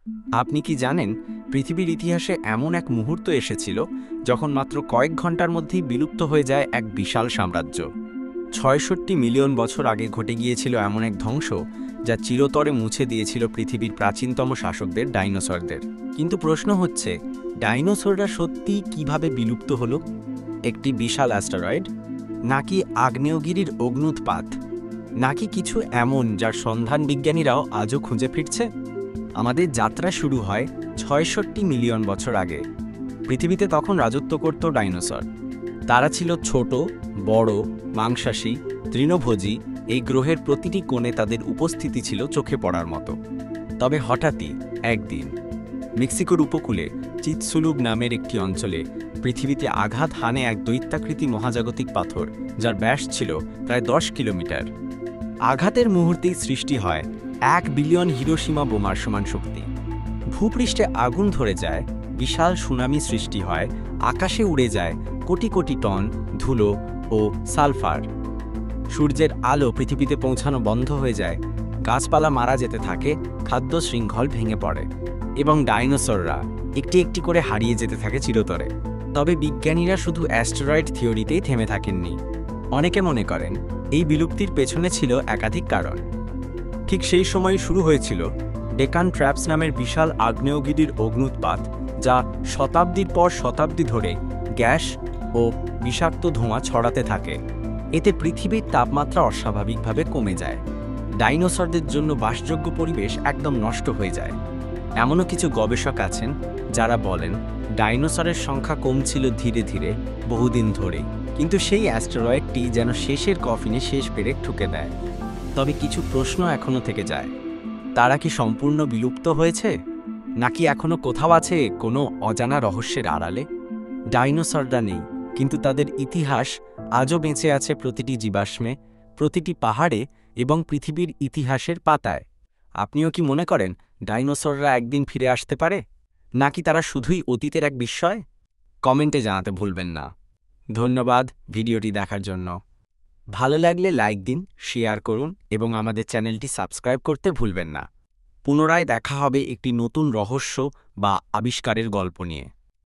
আপনি কি জানেন, পৃথিবীর ইতিহাসে এমন এক মুহূর্ত এসেছিল যখন মাত্র কয়েক ঘন্টার মধ্যেই বিলুপ্ত হয়ে যায় এক বিশাল সাম্রাজ্য। ৬৬ মিলিয়ন বছর আগে ঘটে গিয়েছিল এমন এক ধ্বংস যা চিরতরে মুছে দিয়েছিল পৃথিবীর প্রাচীনতম শাসকদের, ডাইনোসরদের। কিন্তু প্রশ্ন হচ্ছে, ডাইনোসররা সত্যি কিভাবে বিলুপ্ত হলো? একটি বিশাল অ্যাস্টেরয়েড, নাকি আগ্নেয়গিরির অগ্ন্যুৎপাত, নাকি কিছু এমন যার সন্ধান বিজ্ঞানীরাও আজও খুঁজে ফিরছে? আমাদের যাত্রা শুরু হয় ৬৬ মিলিয়ন বছর আগে। পৃথিবীতে তখন রাজত্ব করত ডাইনোসর। তারা ছিল ছোট, বড়, মাংসাশী, তৃণভোজী। এই গ্রহের প্রতিটি কোণে তাদের উপস্থিতি ছিল চোখে পড়ার মতো। তবে হঠাৎই একদিন মেক্সিকোর উপকূলে চিৎসুলুগ নামের একটি অঞ্চলে পৃথিবীতে আঘাত হানে এক দৈত্যাকৃতি মহাজাগতিক পাথর, যার ব্যাস ছিল প্রায় ১০ কিলোমিটার। আঘাতের মুহূর্তেই সৃষ্টি হয় ১ বিলিয়ন হিরোশিমা বোমার সমান শক্তি। ভূপৃষ্ঠে আগুন ধরে যায়, বিশাল সুনামি সৃষ্টি হয়, আকাশে উড়ে যায় কোটি কোটি টন ধুলো ও সালফার। সূর্যের আলো পৃথিবীতে পৌঁছানো বন্ধ হয়ে যায়, গাছপালা মারা যেতে থাকে, খাদ্য শৃঙ্খল ভেঙে পড়ে এবং ডাইনোসররা একটি একটি করে হারিয়ে যেতে থাকে চিরতরে। তবে বিজ্ঞানীরা শুধু অ্যাস্টেরয়েড থিওরিতেই থেমে থাকেননি। অনেকে মনে করেন এই বিলুপ্তির পেছনে ছিল একাধিক কারণ। ঠিক সেই সময় শুরু হয়েছিল ডেকান ট্র্যাপস নামের বিশাল আগ্নেয়গিরির অগ্ন্যুৎপাত, যা শতাব্দীর পর শতাব্দী ধরে গ্যাস ও বিষাক্ত ধোঁয়া ছড়াতে থাকে। এতে পৃথিবীর তাপমাত্রা অস্বাভাবিকভাবে কমে যায়। ডাইনোসরদের জন্য বাসযোগ্য পরিবেশ একদম নষ্ট হয়ে যায়। এমনও কিছু গবেষক আছেন যারা বলেন ডাইনোসরের সংখ্যা কমছিল ধীরে ধীরে, বহুদিন ধরেই, কিন্তু সেই অ্যাস্টেরয়েডটি যেন শেষের কফিনে শেষ পেরেক ঠুকে দেয়। তবে কিছু প্রশ্ন এখনও থেকে যায়। তারা কি সম্পূর্ণ বিলুপ্ত হয়েছে, নাকি এখনও কোথাও আছে কোনো অজানা রহস্যের আড়ালে? ডাইনোসররা নেই, কিন্তু তাদের ইতিহাস আজও বেঁচে আছে প্রতিটি জীবাশ্মে, প্রতিটি পাহাড়ে এবং পৃথিবীর ইতিহাসের পাতায়। আপনিও কি মনে করেন ডাইনোসররা একদিন ফিরে আসতে পারে, নাকি তারা শুধুই অতীতের এক বিস্ময়? কমেন্টে জানাতে ভুলবেন না। ধন্যবাদ ভিডিওটি দেখার জন্য। ভালো লাগলে লাইক দিন, শেয়ার করুন এবং আমাদের চ্যানেলটি সাবস্ক্রাইব করতে ভুলবেন না। পুনরায় দেখা হবে একটি নতুন রহস্য বা আবিষ্কারের গল্প নিয়ে।